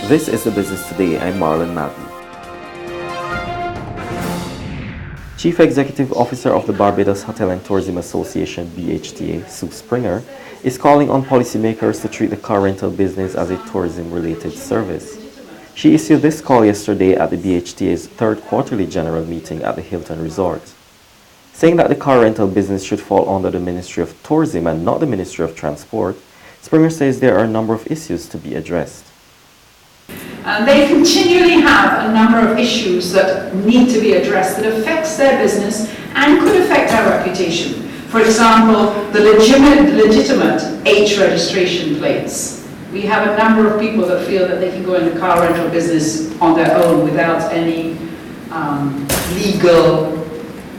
This is The Business Today. I'm Marlon Madden. Chief Executive Officer of the Barbados Hotel and Tourism Association, BHTA, Sue Springer, is calling on policymakers to treat the car rental business as a tourism-related service. She issued this call yesterday at the BHTA's third quarterly general meeting at the Hilton Resort. Saying that the car rental business should fall under the Ministry of Tourism and not the Ministry of Transport, Springer says there are a number of issues to be addressed. They continually have a number of issues that need to be addressed that affects their business and could affect our reputation. For example, the legitimate H registration plates. We have a number of people that feel that they can go in the car rental business on their own without any legal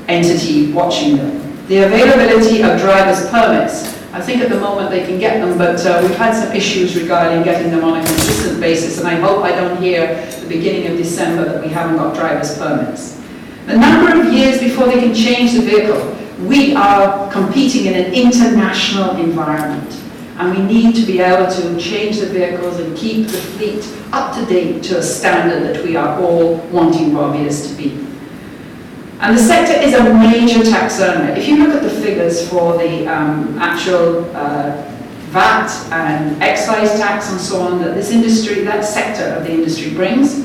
entity watching them. The availability of driver's permits. I think at the moment they can get them, but we've had some issues regarding getting them on a consistent basis, and I hope I don't hear at the beginning of December that we haven't got driver's permits. The number of years before they can change the vehicle. We are competing in an international environment, and we need to be able to change the vehicles and keep the fleet up to date to a standard that we are all wanting Barbados to be. And the sector is a major tax earner. If you look at the figures for the actual VAT and excise tax and so on that this industry, that sector of the industry brings,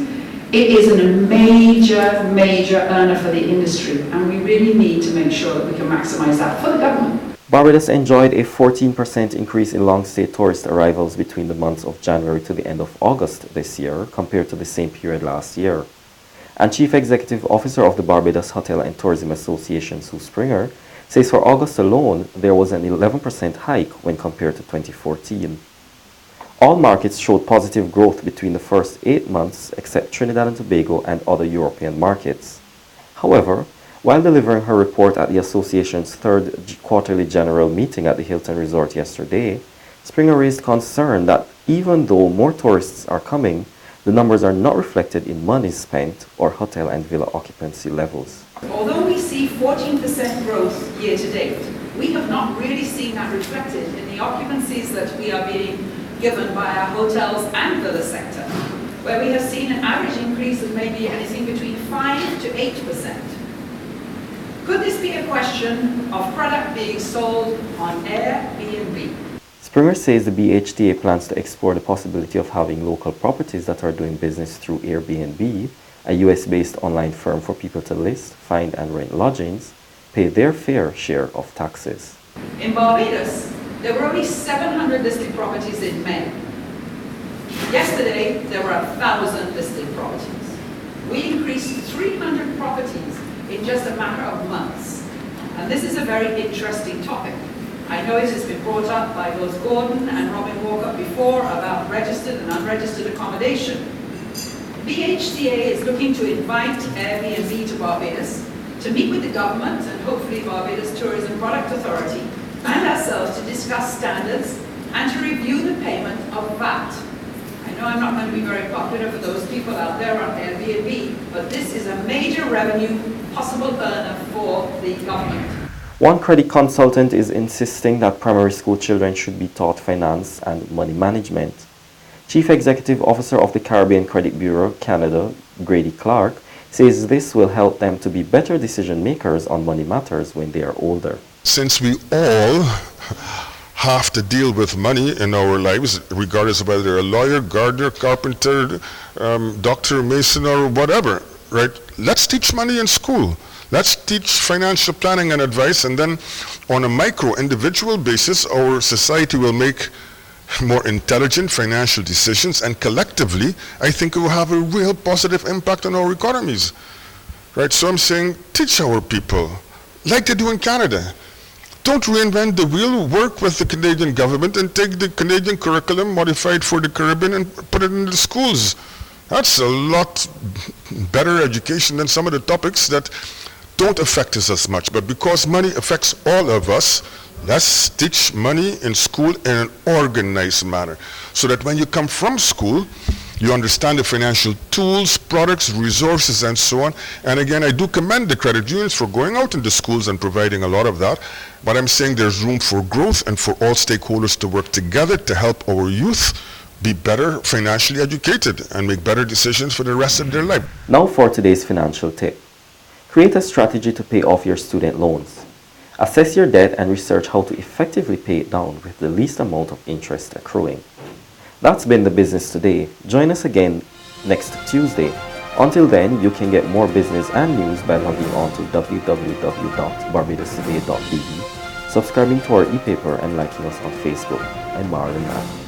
it is a major earner for the industry, and we really need to make sure that we can maximize that for the government. Barbados enjoyed a 14% increase in long-stay tourist arrivals between the months of January to the end of August this year compared to the same period last year. And Chief Executive Officer of the Barbados Hotel and Tourism Association, Sue Springer, says for August alone, there was an 11% hike when compared to 2014. All markets showed positive growth between the first 8 months, except Trinidad and Tobago and other European markets. However, while delivering her report at the association's third quarterly general meeting at the Hilton Resort yesterday, Springer raised concern that even though more tourists are coming, the numbers are not reflected in money spent or hotel and villa occupancy levels. Although we see 14% growth year to date, we have not really seen that reflected in the occupancies that we are being given by our hotels and villa sector, where we have seen an average increase of maybe anything between 5 to 8%. Could this be a question of product being sold on Airbnb? Springer says the BHTA plans to explore the possibility of having local properties that are doing business through Airbnb, a US-based online firm for people to list, find and rent lodgings, pay their fair share of taxes. In Barbados, there were only 700 listed properties in May. Yesterday, there were 1,000 listed properties. We increased 300 properties in just a matter of months. And this is a very interesting topic. I know it has been brought up by both Gordon and Robin Walker before about registered and unregistered accommodation. BHTA is looking to invite Airbnb to Barbados to meet with the government and hopefully Barbados Tourism Product Authority and ourselves to discuss standards and to review the payment of VAT. I know I'm not going to be very popular for those people out there on Airbnb, but this is a major revenue possible earner for the government. One credit consultant is insisting that primary school children should be taught finance and money management. Chief Executive Officer of the Caribbean Credit Bureau, Canada, Grady Clark, says this will help them to be better decision makers on money matters when they are older. Since we all have to deal with money in our lives, regardless of whether they're a lawyer, gardener, carpenter, doctor, mason, or whatever, right? Let's teach money in school. Let's teach financial planning and advice, and then on a micro individual basis, our society will make more intelligent financial decisions, and collectively, I think it will have a real positive impact on our economies, right? So I'm saying, teach our people, like they do in Canada. Don't reinvent the wheel, work with the Canadian government and take the Canadian curriculum modified for the Caribbean and put it in the schools. That's a lot better education than some of the topics that don't affect us as much. But because money affects all of us, let's teach money in school in an organized manner, so that when you come from school, you understand the financial tools, products, resources, and so on. And again, I do commend the credit unions for going out into schools and providing a lot of that. But I'm saying there's room for growth and for all stakeholders to work together to help our youth be better financially educated and make better decisions for the rest of their life. Now for today's financial tip. Create a strategy to pay off your student loans. Assess your debt and research how to effectively pay it down with the least amount of interest accruing. That's been the business today. Join us again next Tuesday. Until then, you can get more business and news by logging on to www.barbadostoday.de, subscribing to our e-paper and liking us on Facebook. I'm Marlon Mann.